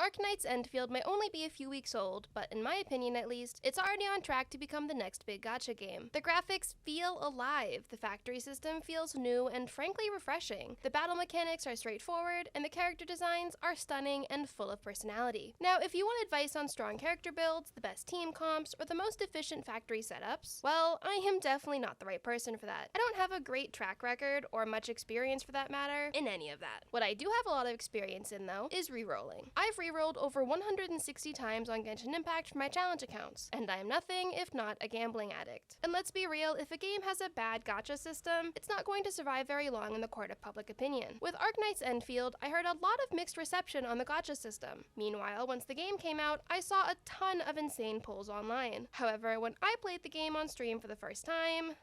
Arknights Endfield may only be a few weeks old, but in my opinion at least, it's already on track to become the next big gacha game. The graphics feel alive, the factory system feels new and frankly refreshing, the battle mechanics are straightforward, and the character designs are stunning and full of personality. Now, if you want advice on strong character builds, the best team comps, or the most efficient factory setups, well, I am definitely not the right person for that. I don't have a great track record, or much experience for that matter, in any of that. What I do have a lot of experience in though, is rerolling. I've rerolled over 160 times on Genshin Impact for my challenge accounts, and I am nothing if not a gambling addict. And let's be real, if a game has a bad gacha system, it's not going to survive very long in the court of public opinion. With Arknights Endfield, I heard a lot of mixed reception on the gacha system. Meanwhile, once the game came out, I saw a ton of insane pulls online. However, when I played the game on stream for the first time,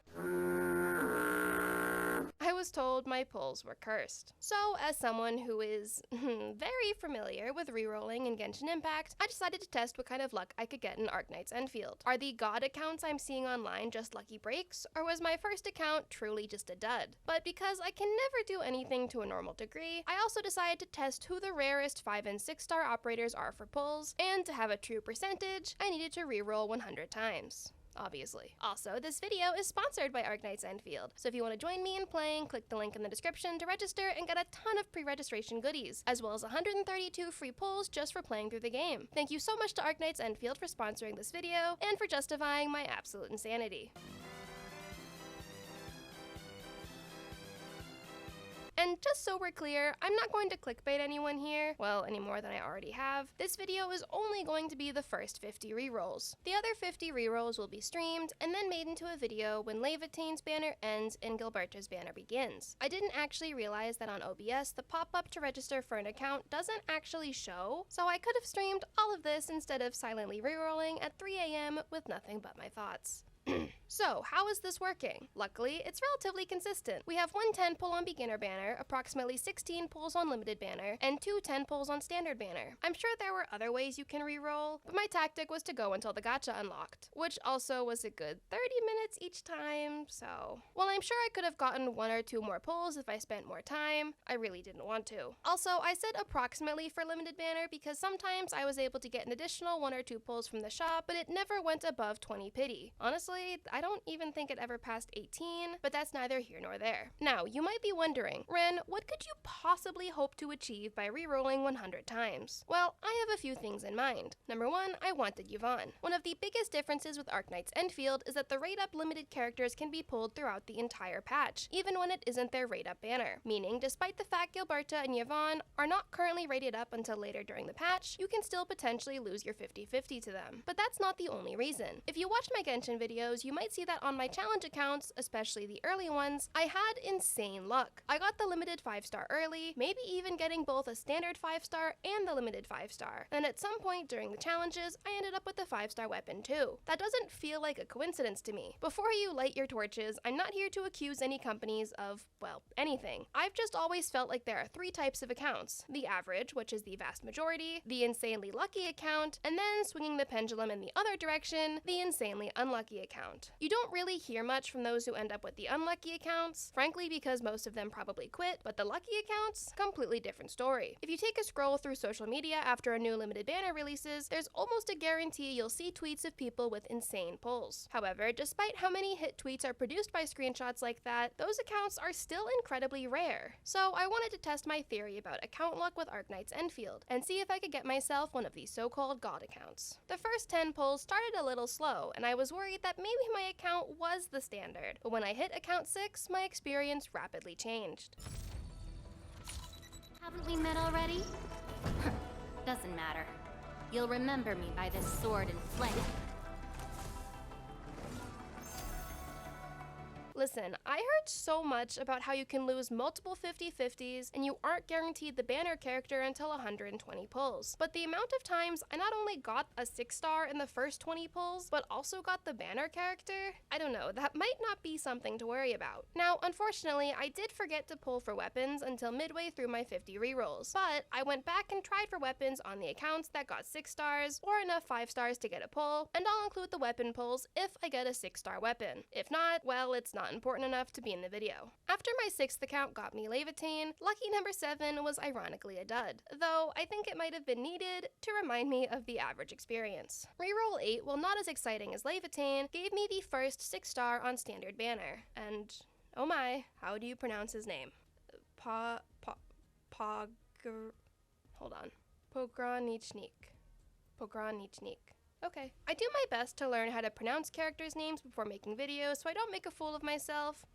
I was told my pulls were cursed. So, as someone who is very familiar with rerolling in Genshin Impact, I decided to test what kind of luck I could get in Arknights Endfield. Are the god accounts I'm seeing online just lucky breaks, or was my first account truly just a dud? But because I can never do anything to a normal degree, I also decided to test who the rarest 5 and 6 star operators are for pulls, and to have a true percentage, I needed to reroll 100 times. Obviously. Also, this video is sponsored by Arknights Endfield, so if you want to join me in playing, click the link in the description to register and get a ton of pre-registration goodies, as well as 132 free pulls just for playing through the game. Thank you so much to Arknights Endfield for sponsoring this video, and for justifying my absolute insanity. And just so we're clear, I'm not going to clickbait anyone here, well, any more than I already have. This video is only going to be the first 50 rerolls. The other 50 rerolls will be streamed and then made into a video when Levitane's banner ends and Gilberta's banner begins. I didn't actually realize that on OBS, the pop-up to register for an account doesn't actually show, so I could have streamed all of this instead of silently rerolling at 3 AM with nothing but my thoughts. So, how is this working? Luckily, it's relatively consistent. We have one 10 pull on beginner banner, approximately 16 pulls on limited banner, and 2 10 pulls on standard banner. I'm sure there were other ways you can reroll, but my tactic was to go until the gacha unlocked, which also was a good 30 minutes each time, so... While I'm sure I could have gotten 1 or 2 more pulls if I spent more time, I really didn't want to. Also, I said approximately for limited banner because sometimes I was able to get an additional 1 or 2 pulls from the shop, but it never went above 20 pity. Honestly, I don't even think it ever passed 18, but that's neither here nor there. Now, you might be wondering, Ren, what could you possibly hope to achieve by rerolling 100 times? Well, I have a few things in mind. Number 1, I wanted Yvonne. One of the biggest differences with Arknights Endfield is that the rate-up limited characters can be pulled throughout the entire patch, even when it isn't their rate-up banner. Meaning, despite the fact Gilberta and Yvonne are not currently rated up until later during the patch, you can still potentially lose your 50-50 to them. But that's not the only reason. If you watched my Genshin videos, you might see that on my challenge accounts, especially the early ones, I had insane luck. I got the limited 5-star early, maybe even getting both a standard 5-star and the limited 5-star. And at some point during the challenges, I ended up with the 5-star weapon too. That doesn't feel like a coincidence to me. Before you light your torches, I'm not here to accuse any companies of, well, anything. I've just always felt like there are 3 types of accounts. The average, which is the vast majority, the insanely lucky account, and then swinging the pendulum in the other direction, the insanely unlucky account. You don't really hear much from those who end up with the unlucky accounts, frankly because most of them probably quit, but the lucky accounts, completely different story. If you take a scroll through social media after a new limited banner releases, there's almost a guarantee you'll see tweets of people with insane pulls. However, despite how many hit tweets are produced by screenshots like that, those accounts are still incredibly rare. So I wanted to test my theory about account luck with Arknights Endfield, and see if I could get myself one of these so-called god accounts. The first 10 pulls started a little slow, and I was worried that maybe my account was the standard, but when I hit account 6, my experience rapidly changed. Haven't we met already? Doesn't matter. You'll remember me by this sword and flank. Listen, I heard so much about how you can lose multiple 50-50s and you aren't guaranteed the banner character until 120 pulls. But the amount of times I not only got a 6-star in the first 20 pulls, but also got the banner character, I don't know, that might not be something to worry about. Now, unfortunately, I did forget to pull for weapons until midway through my 50 rerolls, but I went back and tried for weapons on the accounts that got 6 stars or enough 5 stars to get a pull, and I'll include the weapon pulls if I get a 6-star weapon. If not, well, it's not not important enough to be in the video. After my 6th account got me Levitain, lucky number 7 was ironically a dud, though I think it might have been needed to remind me of the average experience. Reroll 8, while not as exciting as Levitain, gave me the first 6-star on standard banner, and oh my, how do you pronounce his name? Hold on. Pogranichnik. Okay. I do my best to learn how to pronounce characters' names before making videos so I don't make a fool of myself,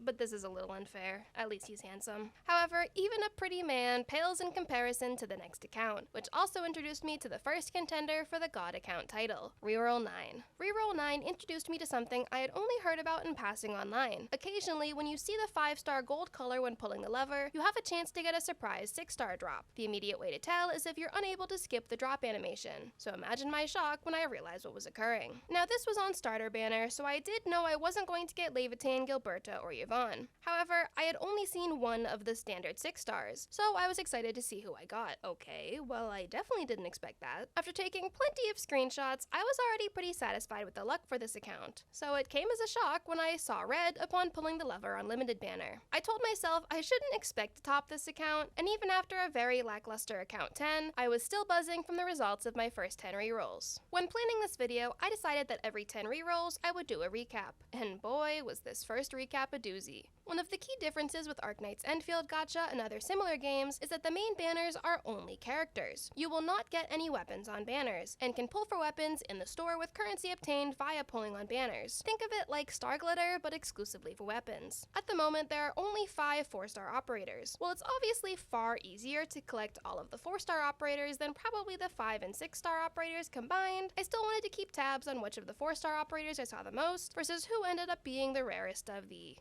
but this is a little unfair. At least he's handsome. However, even a pretty man pales in comparison to the next account, which also introduced me to the first contender for the God account title, Reroll 9. Reroll 9 introduced me to something I had only heard about in passing online. Occasionally, when you see the 5-star gold color when pulling the lever, you have a chance to get a surprise 6-star drop. The immediate way to tell is if you're unable to skip the drop animation, so imagine my shock when I realized what was occurring. Now this was on starter banner, so I did know I wasn't going to get Levitain, Gilberta, or Yvonne. However, I had only seen one of the standard 6-stars, so I was excited to see who I got. Okay, well I definitely didn't expect that. After taking plenty of screenshots, I was already pretty satisfied with the luck for this account, so it came as a shock when I saw red upon pulling the lever on limited banner. I told myself I shouldn't expect to top this account, and even after a very lackluster account 10, I was still buzzing from the results of my first 10 rerolls. When planning this video, I decided that every 10 rerolls, I would do a recap. And boy, was this first recap a doozy. One of the key differences with Arknights Endfield Gacha and other similar games is that the main banners are only characters. You will not get any weapons on banners, and can pull for weapons in the store with currency obtained via pulling on banners. Think of it like Star Glitter, but exclusively for weapons. At the moment, there are only 5 4-star operators. While it's obviously far easier to collect all of the 4-star operators than probably the 5 and 6-star operators combined, I still wanted to keep tabs on which of the 4-star operators I saw the most, versus who ended up being the rarest of the,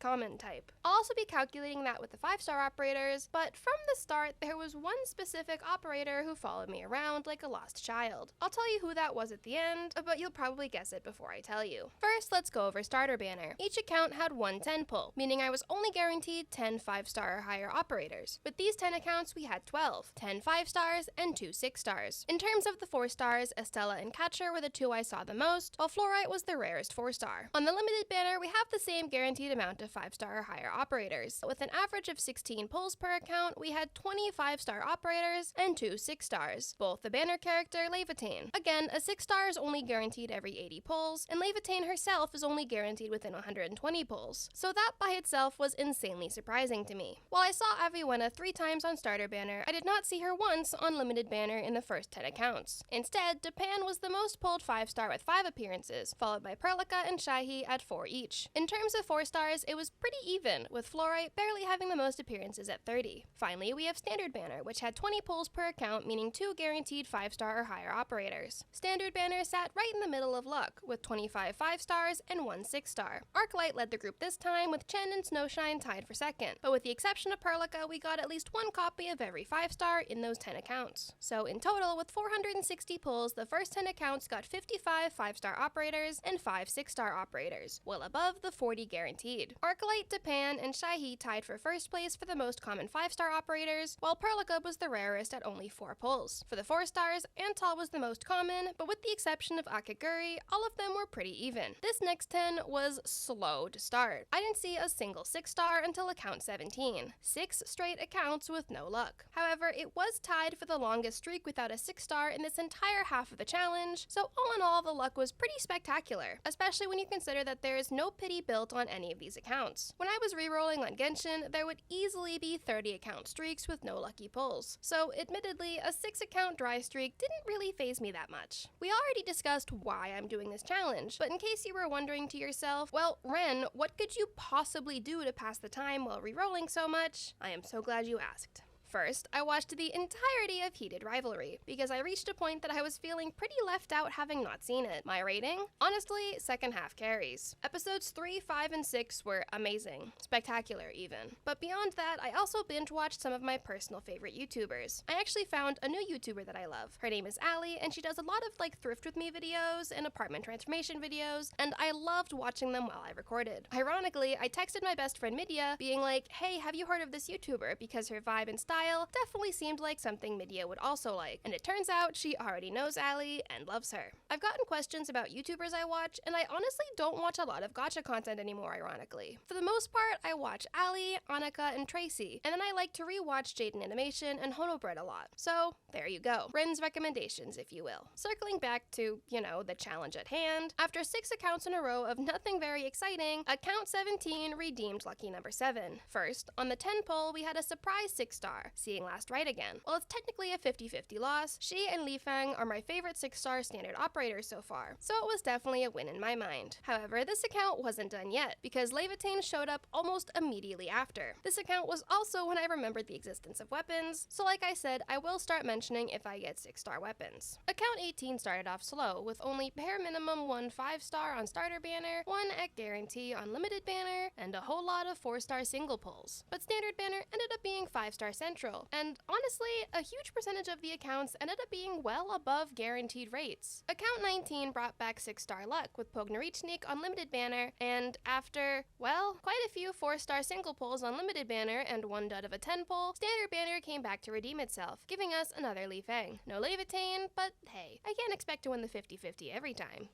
common type. I'll also be calculating that with the 5-star operators, but from the start, there was one specific operator who followed me around like a lost child. I'll tell you who that was at the end, but you'll probably guess it before I tell you. First, let's go over starter banner. Each account had one 10 pull, meaning I was only guaranteed 10 5-star or higher operators. With these 10 accounts, we had 12, 10 5-stars and 2 6-stars. In terms of the 4-stars, Estella and Catcher were the 2 I saw the most, while Fluorite was the rarest 4-star. On the limited banner, we have the same guaranteed amount of 5-star or higher operators. With an average of 16 pulls per account, we had 20 5-star operators and 2 6-stars, both the banner character Levitain. Again, a 6-star is only guaranteed every 80 pulls, and Levitain herself is only guaranteed within 120 pulls, so that by itself was insanely surprising to me. While I saw Aviwenna 3 times on starter banner, I did not see her once on limited banner in the first 10 accounts. Instead, Depan was the most pulled 5-star with 5 appearances, followed by Perlica and Shahi at 4 each. In terms of 4-stars, it was pretty even, with Fluorite barely having the most appearances at 30. Finally, we have Standard Banner, which had 20 pulls per account, meaning 2 guaranteed 5-star or higher operators. Standard Banner sat right in the middle of luck, with 25 5-stars and 1 6-star. Arklight led the group this time, with Chen and Snowshine tied for second, but with the exception of Perlica, we got at least 1 copy of every 5-star in those 10 accounts. So in total, with 460 pulls, the first 10 accounts got 55 5-star operators and 5 6-star operators, well above the 40 guaranteed. Arclight, Depan, and Shahi tied for first place for the most common 5-star operators, while Perlica was the rarest at only 4 pulls. For the 4-stars, Antal was the most common, but with the exception of Akaguri, all of them were pretty even. This next 10 was slow to start. I didn't see a single 6-star until account 17. 6 straight accounts with no luck. However, it was tied for the longest streak without a 6-star in this entire half of the challenge, so all in all, the luck was pretty spectacular, especially when you consider that there is no pity built on any of these accounts. When I was rerolling on Genshin, there would easily be 30 account streaks with no lucky pulls, so admittedly, a 6 account dry streak didn't really faze me that much. We already discussed why I'm doing this challenge, but in case you were wondering to yourself, well, Ren, what could you possibly do to pass the time while rerolling so much? I am so glad you asked. First, I watched the entirety of Heated Rivalry, because I reached a point that I was feeling pretty left out having not seen it. My rating? Honestly, second half carries. Episodes 3, 5, and 6 were amazing. Spectacular, even. But beyond that, I also binge-watched some of my personal favorite YouTubers. I actually found a new YouTuber that I love. Her name is Allie, and she does a lot of thrift with me videos and apartment transformation videos, and I loved watching them while I recorded. Ironically, I texted my best friend Midya, being like, hey, have you heard of this YouTuber? Because her vibe and style style definitely seemed like something Midya would also like, and it turns out she already knows Allie and loves her. I've gotten questions about YouTubers I watch, and I honestly don't watch a lot of gacha content anymore, ironically. For the most part, I watch Allie, Annika, and Tracy, and then I like to rewatch Jaden Animation and Honobread a lot. So, there you go. Bryn's recommendations, if you will. Circling back to, the challenge at hand, after 6 accounts in a row of nothing very exciting, account 17 redeemed lucky number 7. First, on the 10 poll, we had a surprise 6-star, seeing Last Right again. While it's technically a 50-50 loss, she and Li Feng are my favorite 6-star standard operators so far, so it was definitely a win in my mind. However, this account wasn't done yet, because Levitain showed up almost immediately after. This account was also when I remembered the existence of weapons, so like I said, I will start mentioning if I get 6-star weapons. Account 18 started off slow, with only bare minimum 1 5-star on starter banner, 1 at guarantee on limited banner, and a whole lot of 4-star single pulls. But standard banner ended up being 5-star central, and honestly, a huge percentage of the accounts ended up being well above guaranteed rates. Account 19 brought back 6-star luck with Pognarichnik on limited banner, and after, well, quite a few 4-star single pulls on limited banner and 1 dud of a 10 pull, standard banner came back to redeem itself, giving us another Li Feng. No Levitain, but hey, I can't expect to win the 50-50 every time.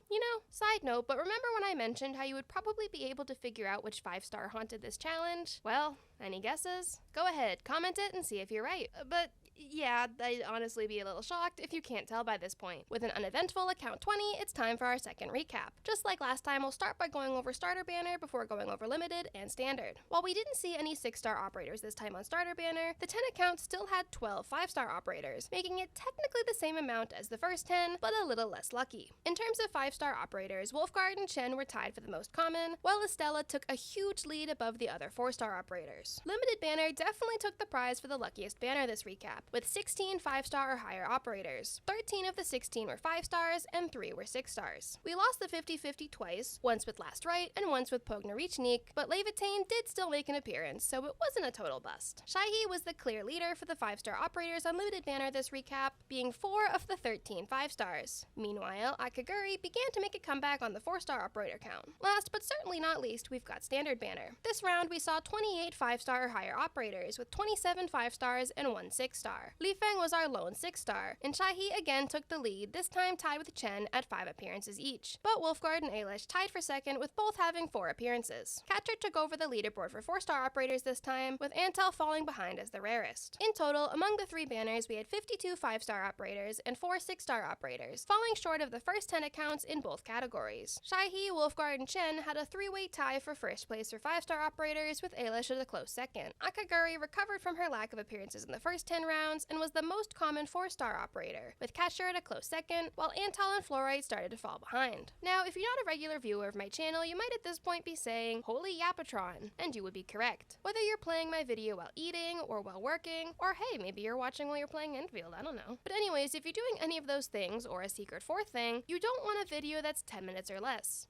Side note, but remember when I mentioned how you would probably be able to figure out which 5-star haunted this challenge? Well, any guesses? Go ahead, comment it and see if you're right. But yeah, I'd honestly be a little shocked if you can't tell by this point. With an uneventful account 20, it's time for our second recap. Just like last time, we'll start by going over starter banner before going over limited and standard. While we didn't see any 6-star operators this time on starter banner, the 10 accounts still had 12 5-star operators, making it technically the same amount as the first 10, but a little less lucky. In terms of 5-star operators, Wolfguard and Chen were tied for the most common, while Estella took a huge lead above the other 4-star operators. Limited banner definitely took the prize for the luckiest banner this recap, with 16 5-star or higher operators. 13 of the 16 were 5-stars, and 3 were 6-stars. We lost the 50-50 twice, once with Last Right and once with Pognarichnik, but Levitain did still make an appearance, so it wasn't a total bust. Shaihi was the clear leader for the 5-star operators on limited banner this recap, being 4 of the 13 5-stars. Meanwhile, Akaguri began to make a comeback on the 4-star operator count. Last but certainly not least, we've got standard banner. This round we saw 28 5-star or higher operators, with 27 5-stars and 1 6-star. Li Feng was our lone 6-star, and Shaihi again took the lead, this time tied with Chen at 5 appearances each. But Wolfguard and Ailish tied for second with both having 4 appearances. Catcher took over the leaderboard for 4-star operators this time, with Antel falling behind as the rarest. In total, among the 3 banners, we had 52 5-star operators and 4 6-star operators, falling short of the first 10 accounts in both categories. Shaihi, Wolfguard, and Chen had a 3-way tie for first place for 5-star operators, with Ailish at a close second. Akaguri recovered from her lack of appearances in the first 10 rounds and was the most common 4-star operator, with Catcher at a close second, while Antal and Fluorite started to fall behind. Now, if you're not a regular viewer of my channel, you might at this point be saying, "Holy Yapatron," and you would be correct. Whether you're playing my video while eating, or while working, or hey, maybe you're watching while you're playing Endfield, I don't know. But anyways, if you're doing any of those things, or a secret 4th thing, you don't want a video that's 10 minutes or less.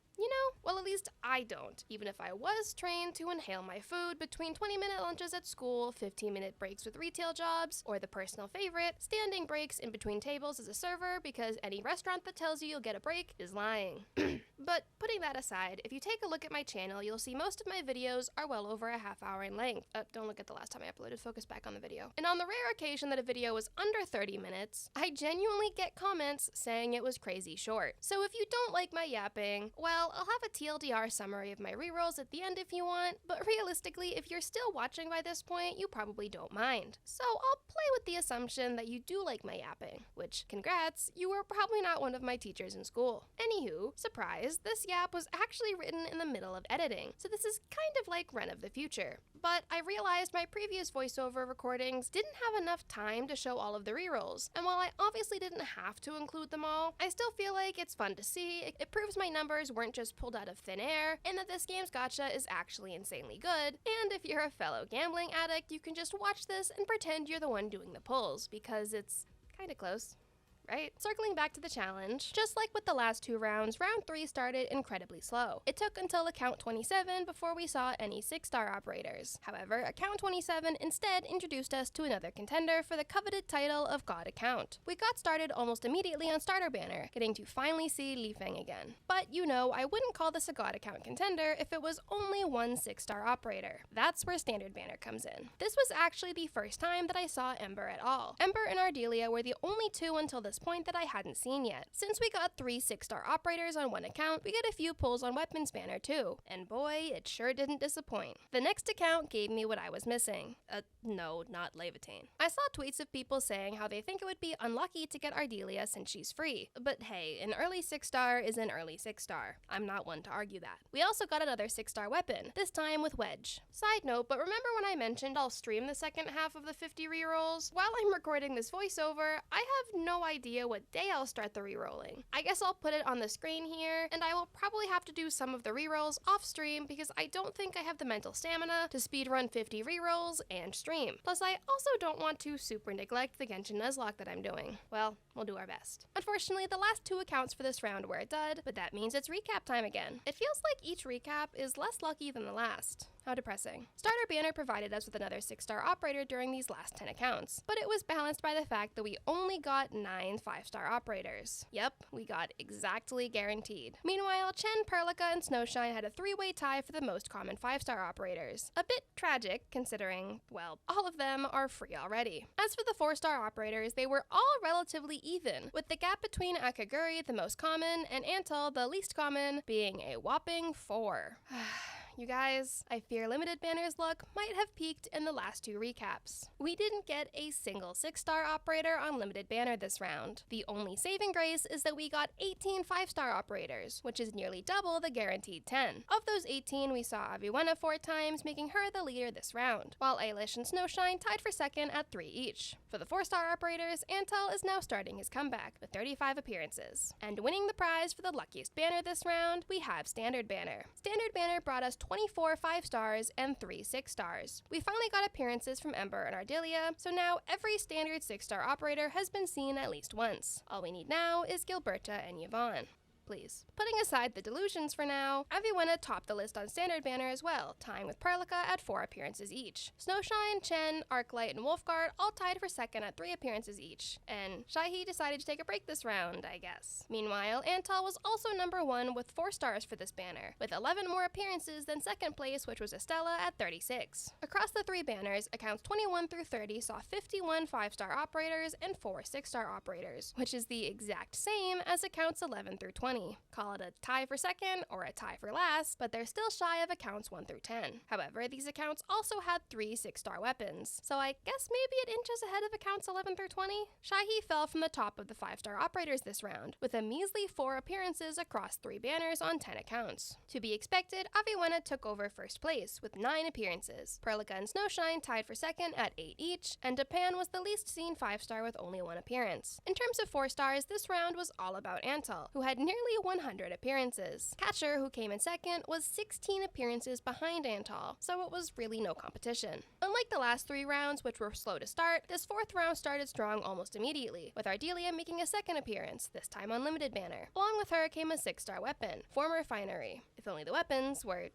Well, at least I don't, even if I was trained to inhale my food between 20-minute lunches at school, 15-minute breaks with retail jobs, or the personal favorite, standing breaks in between tables as a server, because any restaurant that tells you you'll get a break is lying. But putting that aside, if you take a look at my channel, you'll see most of my videos are well over a half hour in length. Don't look at the last time I uploaded, focus back on the video. And on the rare occasion that a video was under 30 minutes, I genuinely get comments saying it was crazy short. So if you don't like my yapping, well, I'll have a TLDR summary of my rerolls at the end if you want, but realistically, if you're still watching by this point, you probably don't mind. So I'll play with the assumption that you do like my yapping, which, congrats, you were probably not one of my teachers in school. Anywho, surprise, this yap was actually written in the middle of editing, so this is kind of like Ren of the Future. But I realized my previous voiceover recordings didn't have enough time to show all of the rerolls, and while I obviously didn't have to include them all, I still feel like it's fun to see. It proves my numbers weren't just pulled out of thin air, and that this game's gacha is actually insanely good, and if you're a fellow gambling addict, you can just watch this and pretend you're the one doing the pulls, because it's kinda close. right? Circling back to the challenge, just like with the last 2 rounds, round 3 started incredibly slow. It took until account 27 before we saw any 6-star operators. However, account 27 instead introduced us to another contender for the coveted title of God Account. We got started almost immediately on starter banner, getting to finally see Li Feng again. But you know, I wouldn't call this a God Account contender if it was only one 6-star operator. That's where standard banner comes in. This was actually the first time that I saw Ember at all. Ember and Ardelia were the only 2 until this point that I hadn't seen yet. Since we got 3 6-star operators on one account, we get a few pulls on weapons banner too, and boy, it sure didn't disappoint. The next account gave me what I was missing. No, not Levitain. I saw tweets of people saying how they think it would be unlucky to get Ardelia since she's free, but hey, an early 6-star is an early 6-star. I'm not one to argue that. We also got another 6-star weapon, this time with Wedge. Side note, but remember when I mentioned I'll stream the second half of the 50 rerolls? While I'm recording this voiceover, I have no idea what day I'll start the rerolling. I guess I'll put it on the screen here, and I will probably have to do some of the rerolls off stream because I don't think I have the mental stamina to speedrun 50 rerolls and stream. Plus, I also don't want to super neglect the Genshin Nuzlocke that I'm doing. Well, we'll do our best. Unfortunately, the last 2 accounts for this round were a dud, but that means it's recap time again. It feels like each recap is less lucky than the last. How depressing. Starter Banner provided us with another 6-star operator during these last 10 accounts, but it was balanced by the fact that we only got 9 5-star operators. Yep, we got exactly guaranteed. Meanwhile, Chen, Perlica, and Snowshine had a 3-way tie for the most common 5-star operators. A bit tragic, considering, well, all of them are free already. As for the 4-star operators, they were all relatively even, with the gap between Akaguri, the most common, and Antal, the least common, being a whopping 4. You guys, I fear limited banner's luck might have peaked in the last 2 recaps. We didn't get a single 6-star operator on limited banner this round. The only saving grace is that we got 18 5-star operators, which is nearly double the guaranteed 10. Of those 18, we saw Aviwenna 4 times, making her the leader this round, while Ailish and Snowshine tied for second at 3 each. For the 4-star operators, Antal is now starting his comeback with 35 appearances. And winning the prize for the luckiest banner this round, we have Standard Banner. Standard Banner brought us 24 5-stars and 3 6-stars. We finally got appearances from Ember and Ardelia, so now every standard 6-star operator has been seen at least once. All we need now is Gilberta and Yvonne. Please. Putting aside the delusions for now, Aviwenna topped the list on Standard Banner as well, tying with Perlica at 4 appearances each. Snowshine, Chen, Arklight, and Wolfguard all tied for second at 3 appearances each, and Shaihi decided to take a break this round, I guess. Meanwhile, Antal was also number 1 with 4 stars for this banner, with 11 more appearances than second place, which was Estella at 36. Across the 3 banners, accounts 21 through 30 saw 51 5-star operators and 4 6-star operators, which is the exact same as accounts 11 through 20. Call it a tie for second or a tie for last, but they're still shy of accounts 1 through 10. However, these accounts also had 3 6-star weapons, so I guess maybe it inches ahead of accounts 11 through 20? Shaihi fell from the top of the 5-star operators this round, with a measly 4 appearances across 3 banners on 10 accounts. To be expected, Aviwenna took over first place with 9 appearances. Perlica and Snowshine tied for second at 8 each, and Japan was the least seen 5-star with only 1 appearance. In terms of 4 stars, this round was all about Antal, who had nearly 100 appearances. Catcher, who came in second, was 16 appearances behind Antal, so it was really no competition. Unlike the last 3 rounds, which were slow to start, this 4th round started strong almost immediately, with Ardelia making a second appearance, this time on limited banner. Along with her came a 6-star weapon, Former Finery. If only the weapons were,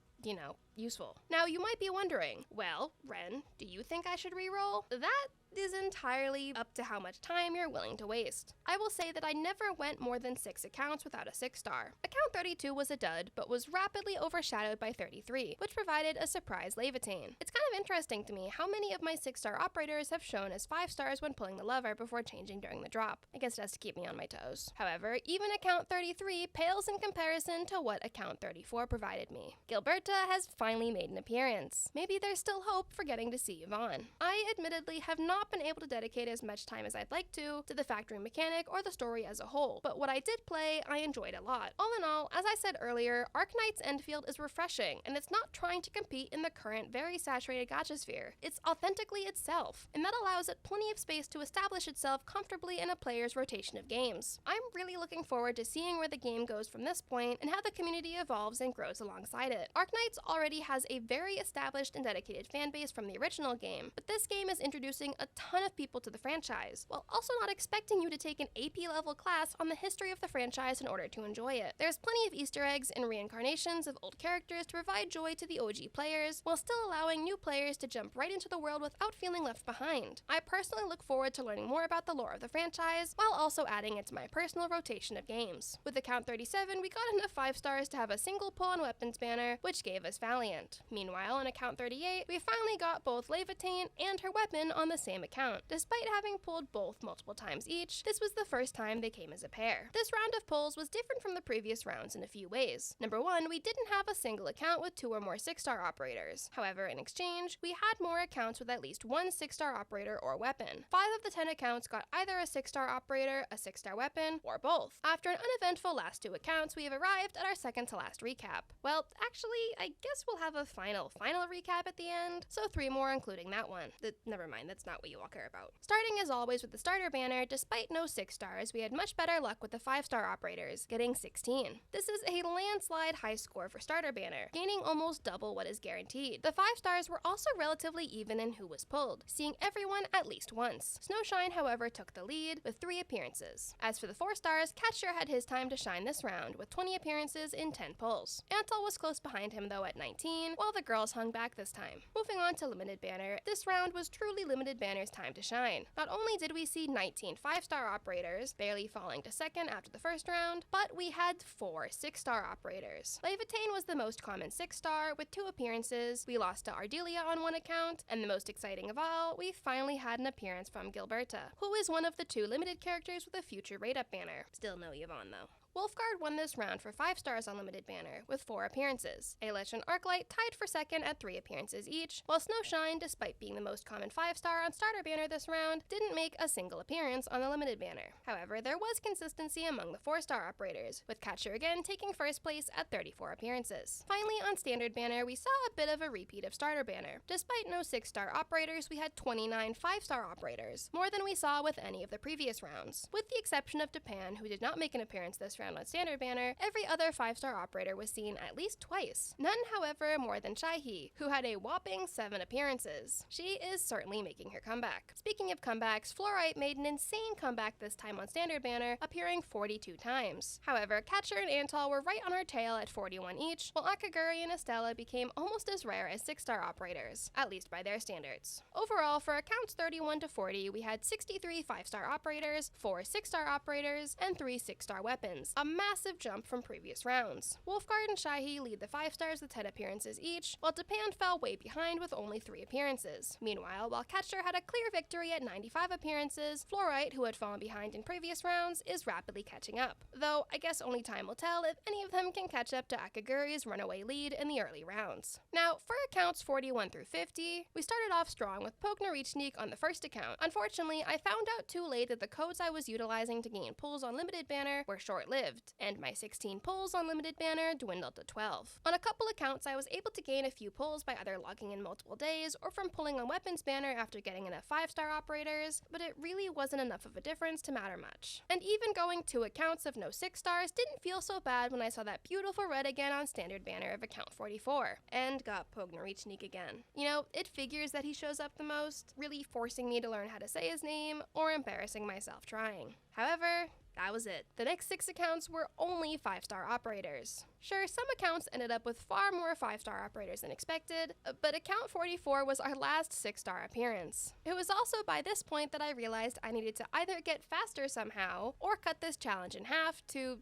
useful. Now, you might be wondering, well, Ren, do you think I should reroll? That is entirely up to how much time you're willing to waste. I will say that I never went more than 6 accounts without a 6-star. Account 32 was a dud, but was rapidly overshadowed by 33, which provided a surprise Levitain. It's kind of interesting to me how many of my 6-star operators have shown as 5 stars when pulling the lever before changing during the drop. I guess it has to keep me on my toes. However, even account 33 pales in comparison to what account 34 provided me. Gilberta has finally made an appearance. Maybe there's still hope for getting to see Yvonne. I admittedly have not been able to dedicate as much time as I'd like to the factory mechanic or the story as a whole, but what I did play, I enjoyed a lot. All in all, as I said earlier, Arknights Endfield is refreshing, and it's not trying to compete in the current very saturated gacha sphere. It's authentically itself, and that allows it plenty of space to establish itself comfortably in a player's rotation of games. I'm really looking forward to seeing where the game goes from this point and how the community evolves and grows alongside it. Arknights already has a very established and dedicated fanbase from the original game, but this game is introducing a ton of people to the franchise, while also not expecting you to take an AP level class on the history of the franchise in order to enjoy it. There's plenty of Easter eggs and reincarnations of old characters to provide joy to the OG players, while still allowing new players to jump right into the world without feeling left behind. I personally look forward to learning more about the lore of the franchise, while also adding it to my personal rotation of games. With account 37, we got enough 5 stars to have a single pull on weapons banner, which gave us Valiant. Meanwhile, on account 38, we finally got both Levitain and her weapon on the same account. Despite having pulled both multiple times each, this was the first time they came as a pair. This round of pulls was different from the previous rounds in a few ways. Number one, we didn't have a single account with 2 or more 6-star operators. However, in exchange, we had more accounts with at least one 6-star operator or weapon. 5 of the 10 accounts got either a 6-star operator, a 6-star weapon, or both. After an uneventful last 2 accounts, we have arrived at our second to last recap. Well, actually, I guess we'll have a final recap at the end, so 3 more including that one. Never mind, that's not what you all care about. Starting as always with the starter banner, despite no 6 stars, we had much better luck with the 5-star operators, getting 16. This is a landslide high score for starter banner, gaining almost double what is guaranteed. The 5 stars were also relatively even in who was pulled, seeing everyone at least once. Snowshine, however, took the lead with 3 appearances. As for the 4 stars, Catcher had his time to shine this round with 20 appearances in 10 pulls. Antal was close behind him though at 19, while the girls hung back this time. Moving on to limited banner, this round was truly limited banner's time to shine. Not only did we see 19 5-star operators, barely falling to second after the first round, but we had 4 6-star operators. Levitain was the most common 6-star with 2 appearances. We lost to Ardelia on 1 account, and the most exciting of all, we finally had an appearance from Gilberta, who is one of the 2 limited characters with a future rate-up banner. Still no Yvonne though. Wolfguard won this round for 5 stars on limited banner with 4 appearances. Ailish and Arklight tied for second at 3 appearances each, while Snowshine, despite being the most common 5-star on starter banner this round, didn't make a single appearance on the limited banner. However, there was consistency among the 4-star operators, with Catcher again taking first place at 34 appearances. Finally, on standard banner, we saw a bit of a repeat of starter banner. Despite no 6-star operators, we had 29 5-star operators, more than we saw with any of the previous rounds. With the exception of Japan, who did not make an appearance this round on standard banner, every other 5-star operator was seen at least twice. None, however, more than Shaihi, who had a whopping 7 appearances. She is certainly making her comeback. Speaking of comebacks, Fluorite made an insane comeback this time on standard banner, appearing 42 times. However, Catcher and Antal were right on her tail at 41 each, while Akaguri and Estella became almost as rare as 6-star operators, at least by their standards. Overall, for accounts 31 to 40, we had 63 5-star operators, 4 6-star operators, and 3 6-star weapons, a massive jump from previous rounds. Wolfguard and Shaihi lead the 5 stars with 10 appearances each, while Japan fell way behind with only 3 appearances. Meanwhile, while Catcher had a clear victory at 95 appearances, Fluorite, who had fallen behind in previous rounds, is rapidly catching up. Though, I guess only time will tell if any of them can catch up to Akaguri's runaway lead in the early rounds. Now, for accounts 41 through 50, we started off strong with Pognorichnik on the first account. Unfortunately, I found out too late that the codes I was utilizing to gain pulls on limited banner were short-lived, and my 16 pulls on limited banner dwindled to 12. On a couple accounts, I was able to gain a few pulls by either logging in multiple days or from pulling on weapons banner after getting enough 5-star operators, but it really wasn't enough of a difference to matter much. And even going 2 accounts of no 6 stars didn't feel so bad when I saw that beautiful red again on standard banner of account 44, and got Pognorichnik again. You know, it figures that he shows up the most, really forcing me to learn how to say his name, or embarrassing myself trying. However, that was it. The next 6 accounts were only 5-star operators. Sure, some accounts ended up with far more 5-star operators than expected, but account 44 was our last 6-star appearance. It was also by this point that I realized I needed to either get faster somehow, or cut this challenge in half to,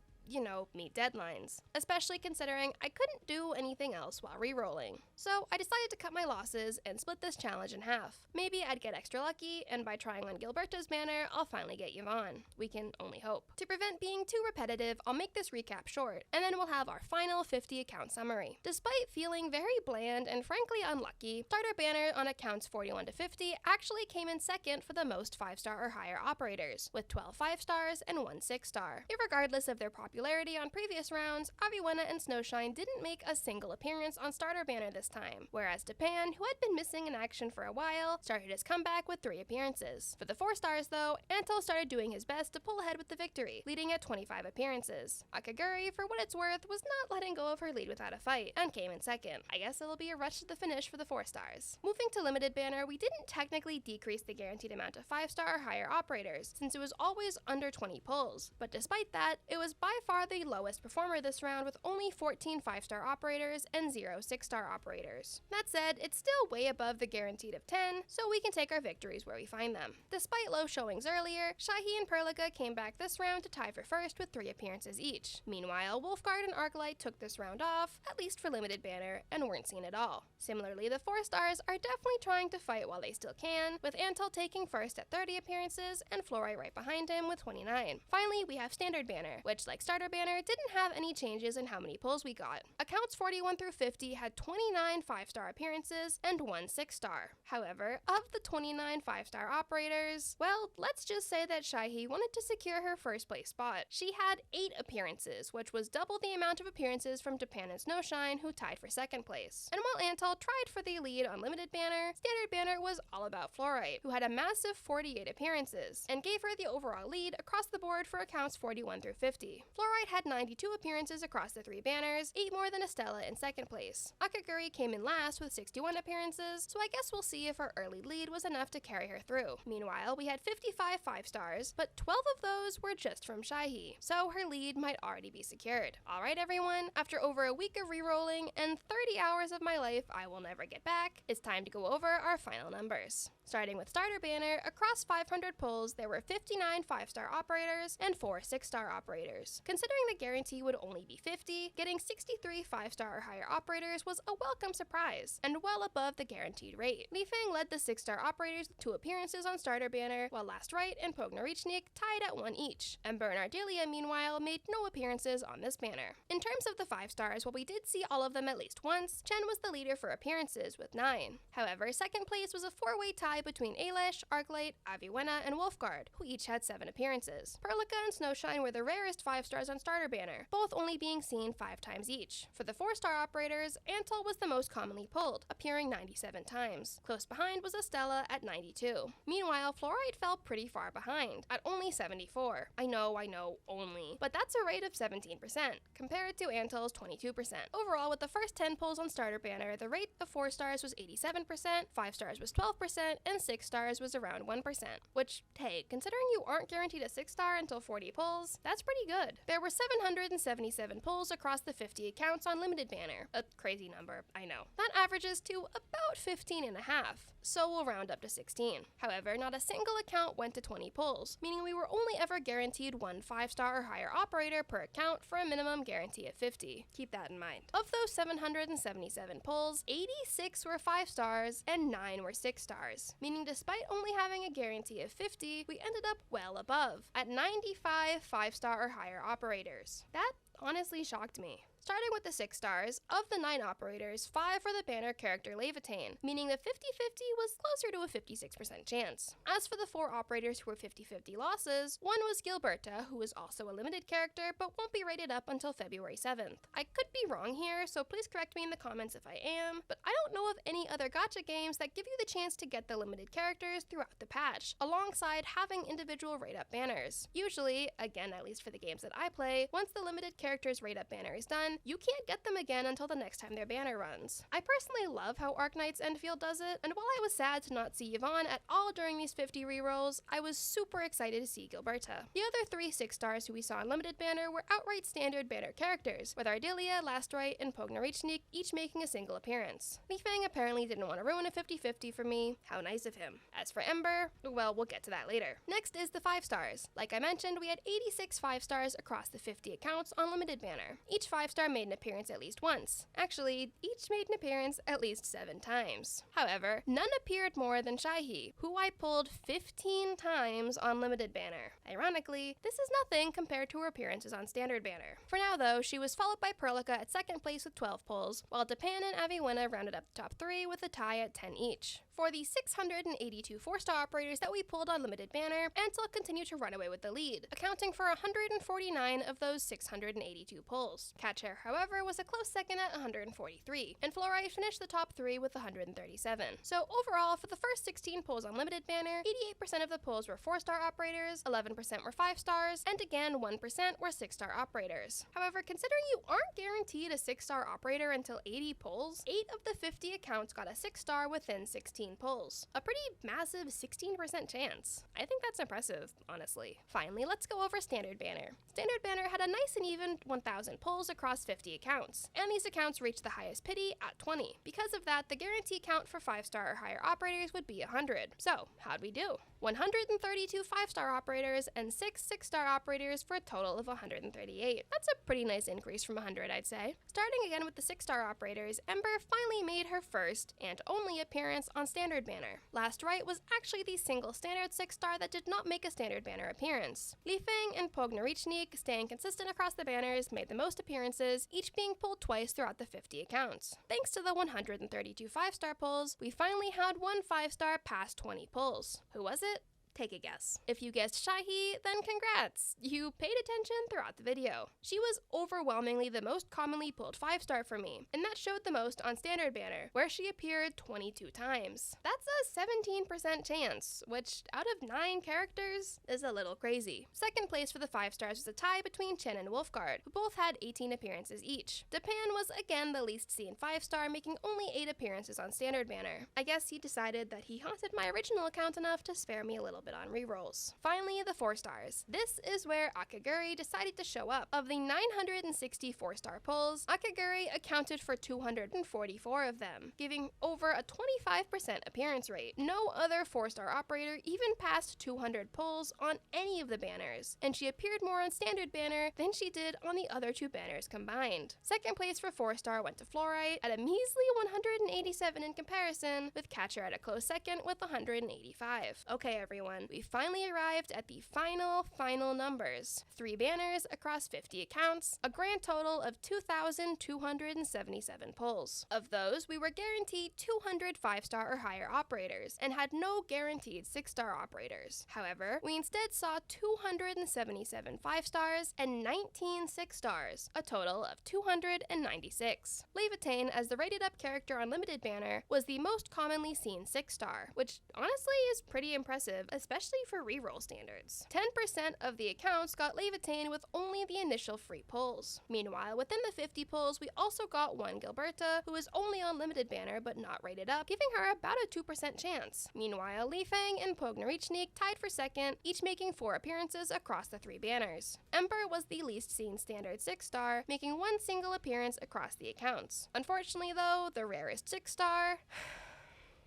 meet deadlines, especially considering I couldn't do anything else while re-rolling. So I decided to cut my losses and split this challenge in half. Maybe I'd get extra lucky, and by trying on Gilberta's banner, I'll finally get Yvonne. We can only hope. To prevent being too repetitive, I'll make this recap short, and then we'll have our final 50 account summary. Despite feeling very bland and frankly unlucky, starter banner on accounts 41 to 50 actually came in second for the most 5-star or higher operators, with 12 5-stars and 1 6-star. Irregardless of their popularity popularity on previous rounds, Aviwenna and Snowshine didn't make a single appearance on starter banner this time, whereas Japan, who had been missing in action for a while, started his comeback with 3 appearances. For the 4 stars though, Antle started doing his best to pull ahead with the victory, leading at 25 appearances. Akaguri, for what it's worth, was not letting go of her lead without a fight, and came in second. I guess it'll be a rush to the finish for the 4 stars. Moving to limited banner, we didn't technically decrease the guaranteed amount of 5-star or higher operators, since it was always under 20 pulls. But despite that, it was by far the lowest performer this round with only 14 5-star operators and 0 6-star operators. That said, it's still way above the guaranteed of 10, so we can take our victories where we find them. Despite low showings earlier, Shahi and Perlica came back this round to tie for first with 3 appearances each. Meanwhile, Wolfguard and Arclight took this round off, at least for limited banner, and weren't seen at all. Similarly, the 4 stars are definitely trying to fight while they still can, with Antle taking first at 30 appearances and Fluorite right behind him with 29. Finally, we have standard banner, which like starter banner didn't have any changes in how many pulls we got. Accounts 41 through 50 had 29 5-star appearances and 1 6-star. However, of the 29 5-star operators, well, let's just say that Shahi wanted to secure her first place spot. She had 8 appearances, which was double the amount of appearances from Japan and Snowshine, who tied for second place. And while Antle tried for the lead on limited banner, standard banner was all about Fluorite, who had a massive 48 appearances, and gave her the overall lead across the board for accounts 41 through 50. Fluorite had 92 appearances across the 3 banners, 8 more than Estella in second place. Akaguri came in last with 61 appearances, so I guess we'll see if her early lead was enough to carry her through. Meanwhile, we had 55 5-stars, but 12 of those were just from Shahi, so her lead might already be secured. Alright everyone, after over a week of rerolling and 30 hours of my life I will never get back, it's time to go over our final numbers. Starting with starter banner, across 500 pulls, there were 59 5-star operators and 4 6-star operators. Considering the guarantee would only be 50, getting 63 5-star or higher operators was a welcome surprise, and well above the guaranteed rate. Li Feng led the 6-star operators with 2 appearances on starter banner, while Last Right and Pognorichnik tied at 1 each. Ember and Ardelia, meanwhile, made no appearances on this banner. In terms of the 5 stars, while we did see all of them at least once, Chen was the leader for appearances with 9. However, second place was a 4-way tie between Ailish, Arclight, Aviwenna, and Wolfguard, who each had 7 appearances. Perlica and Snowshine were the rarest 5 stars on starter banner, both only being seen 5 times each. For the 4-star operators, Antle was the most commonly pulled, appearing 97 times. Close behind was Estella at 92. Meanwhile, Fluorite fell pretty far behind, at only 74. I know, only. But that's a rate of 17%, compared to Antle's 22%. Overall, with the first 10 pulls on starter banner, the rate of 4 stars was 87%, 5 stars was 12%, and 6 stars was around 1%. Which, hey, considering you aren't guaranteed a 6-star until 40 pulls, that's pretty good. There were 777 pulls across the 50 accounts on limited banner. A crazy number, I know. That averages to about 15 and a half, so we'll round up to 16. However, not a single account went to 20 pulls, meaning we were only ever guaranteed 1 5-star or higher operator per account for a minimum guarantee of 50. Keep that in mind. Of those 777 pulls, 86 were 5 stars and 9 were 6 stars, meaning despite only having a guarantee of 50, we ended up well above, at 95 5-star or higher operators. That honestly shocked me. Starting with the 6 stars, of the 9 operators, 5 were the banner character Levitain, meaning the 50-50 was closer to a 56% chance. As for the 4 operators who were 50-50 losses, one was Gilberta, who is also a limited character but won't be rated up until February 7th. I could be wrong here, so please correct me in the comments if I am, but I don't know of any other gacha games that give you the chance to get the limited characters throughout the patch, alongside having individual rate-up banners. Usually, again at least for the games that I play, once the limited characters rate-up banner is done, you can't get them again until the next time their banner runs. I personally love how Arknights Endfield does it, and while I was sad to not see Yvonne at all during these 50 rerolls, I was super excited to see Gilberta. The other 3 6 stars who we saw in limited banner were outright standard banner characters, with Ardelia, Last Right, and Pognorichnik each making a single appearance. Li Feng apparently didn't want to ruin a 50-50 for me. How nice of him. As for Ember, well, we'll get to that later. Next is the 5 stars. Like I mentioned, we had 86 5 stars across the 50 accounts on limited banner. Each 5-star made an appearance at least once. Actually, each made an appearance at least 7 times. However, none appeared more than Shahi, who I pulled 15 times on limited banner. Ironically, this is nothing compared to her appearances on standard banner. For now though, she was followed by Perlica at second place with 12 pulls, while Japan and Aviwenna rounded up the top 3 with a tie at 10 each. For the 682 4-star operators that we pulled on limited banner, Antel continued to run away with the lead, accounting for 149 of those 682 pulls. Gacha, however, was a close second at 143, and Fluorite finished the top 3 with 137. So overall, for the first 16 pulls on limited banner, 88% of the pulls were 4-star operators, 11% were 5 stars, and again 1% were 6-star operators. However, considering you aren't guaranteed a 6-star operator until 80 pulls, 8 of the 50 accounts got a 6-star within 16 pulls. A pretty massive 16% chance. I think that's impressive, honestly. Finally, let's go over Standard Banner. Standard Banner had a nice and even 1,000 pulls across 50 accounts, and these accounts reached the highest pity at 20. Because of that, the guarantee count for 5-star or higher operators would be 100. So, how'd we do? 132 5-star operators and 6 6-star operators for a total of 138. That's a pretty nice increase from 100, I'd say. Starting again with the 6-star operators, Ember finally made her first and only appearance on Standard Banner. Last Right was actually the single standard 6-star that did not make a Standard Banner appearance. Li Feng and Pognarichnik, staying consistent across the banners, made the most appearances, each being pulled twice throughout the 50 accounts. Thanks to the 132 5-star pulls, we finally had one 5-star past 20 pulls. Who was it? Take a guess. If you guessed Shahi, then congrats! You paid attention throughout the video. She was overwhelmingly the most commonly pulled 5-star for me, and that showed the most on Standard Banner, where she appeared 22 times. That's a 17% chance, which out of 9 characters is a little crazy. Second place for the 5-stars was a tie between Chen and Wolfguard, who both had 18 appearances each. Depan was again the least seen 5-star, making only 8 appearances on Standard Banner. I guess he decided that he haunted my original account enough to spare me a little bit on rerolls. Finally, the 4-stars. This is where Akaguri decided to show up. Of the 960 4-star pulls, Akaguri accounted for 244 of them, giving over a 25% appearance rate. No other 4-star operator even passed 200 pulls on any of the banners, and she appeared more on Standard Banner than she did on the other 2 banners combined. Second place for 4-star went to Fluorite at a measly 187 in comparison, with Catcher at a close second with 185. Okay, everyone. We finally arrived at the final numbers. 3 banners across 50 accounts, a grand total of 2,277 pulls. Of those, we were guaranteed 200 5-star or higher operators, and had no guaranteed 6-star operators. However, we instead saw 277 5-stars and 19 6-stars, a total of 296. Levitain, as the rated up character on limited banner, was the most commonly seen 6-star, which honestly is pretty impressive, especially for reroll standards. 10% of the accounts got Levitain with only the initial free pulls. Meanwhile, within the 50 pulls, we also got one Gilberta, who is only on limited banner but not rated up, giving her about a 2% chance. Meanwhile, Li Feng and Pognarichnik tied for second, each making 4 appearances across the 3 banners. Ember was the least seen standard 6-star, making 1 single appearance across the accounts. Unfortunately though, the rarest 6-star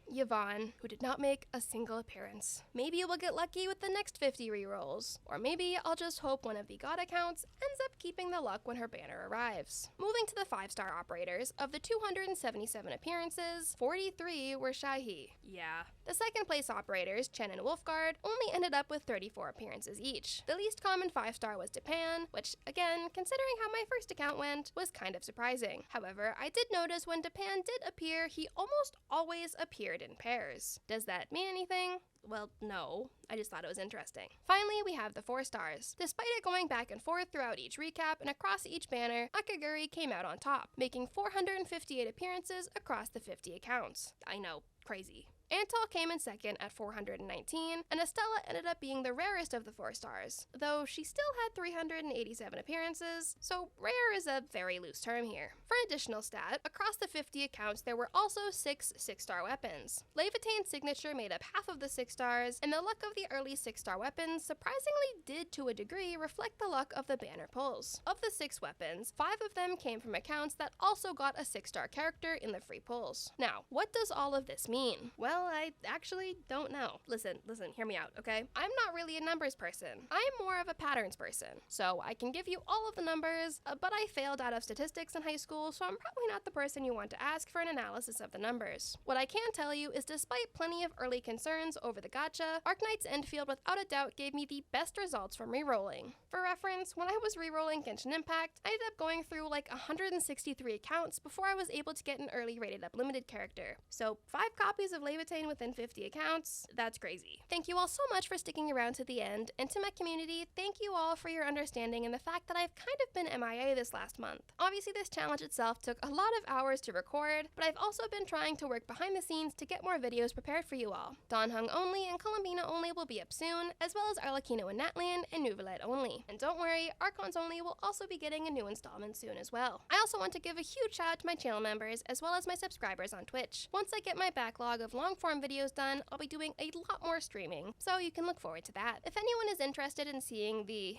Yvonne, who did not make a single appearance. Maybe we'll get lucky with the next 50 rerolls, or maybe I'll just hope one of the god accounts ends up keeping the luck when her banner arrives. Moving to the 5-star operators, of the 277 appearances, 43 were Shahi. Yeah. The second place operators, Chen and Wolfguard, only ended up with 34 appearances each. The least common 5-star was Depan, which, again, considering how my first account went, was kind of surprising. However, I did notice when Depan did appear, he almost always appeared in pairs. Does that mean anything? Well, no. I just thought it was interesting. Finally, we have the 4-stars. Despite it going back and forth throughout each recap and across each banner, Akaguri came out on top, making 458 appearances across the 50 accounts. I know, crazy. Antal came in second at 419, and Estella ended up being the rarest of the 4-stars, though she still had 387 appearances, so rare is a very loose term here. For an additional stat, across the 50 accounts there were also 6 6-star weapons. Levitain's signature made up half of the 6-stars, and the luck of the early 6-star weapons surprisingly did to a degree reflect the luck of the banner pulls. Of the 6 weapons, 5 of them came from accounts that also got a 6-star character in the free pulls. Now, what does all of this mean? Well, I actually don't know. Listen, hear me out, okay? I'm not really a numbers person. I'm more of a patterns person. So I can give you all of the numbers, but I failed out of statistics in high school, so I'm probably not the person you want to ask for an analysis of the numbers. What I can tell you is despite plenty of early concerns over the gacha, Arknights Endfield without a doubt gave me the best results from rerolling. For reference, when I was rerolling Genshin Impact, I ended up going through like 163 accounts before I was able to get an early rated up limited character. So 5 copies of Levitain attain within 50 accounts. That's crazy. Thank you all so much for sticking around to the end, and to my community, thank you all for your understanding and the fact that I've kind of been MIA this last month. Obviously, this challenge itself took a lot of hours to record, but I've also been trying to work behind the scenes to get more videos prepared for you all. Dawn Hung only and Columbina only will be up soon, as well as Arlecchino and Natlan and Nouvellette only. And don't worry, Archons only will also be getting a new installment soon as well. I also want to give a huge shout out to my channel members as well as my subscribers on Twitch. Once I get my backlog of long form videos done, I'll be doing a lot more streaming, so you can look forward to that. If anyone is interested in seeing the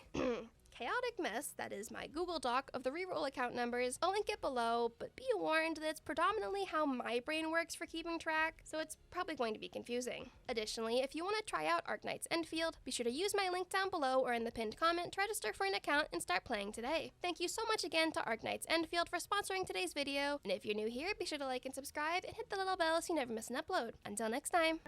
chaotic mess that is my Google Doc of the reroll account numbers, I'll link it below, but be warned that it's predominantly how my brain works for keeping track, so it's probably going to be confusing. Additionally, if you want to try out Arknights Endfield, be sure to use my link down below or in the pinned comment to register for an account and start playing today. Thank you so much again to Arknights Endfield for sponsoring today's video, and if you're new here, be sure to like and subscribe and hit the little bell so you never miss an upload. Until next time!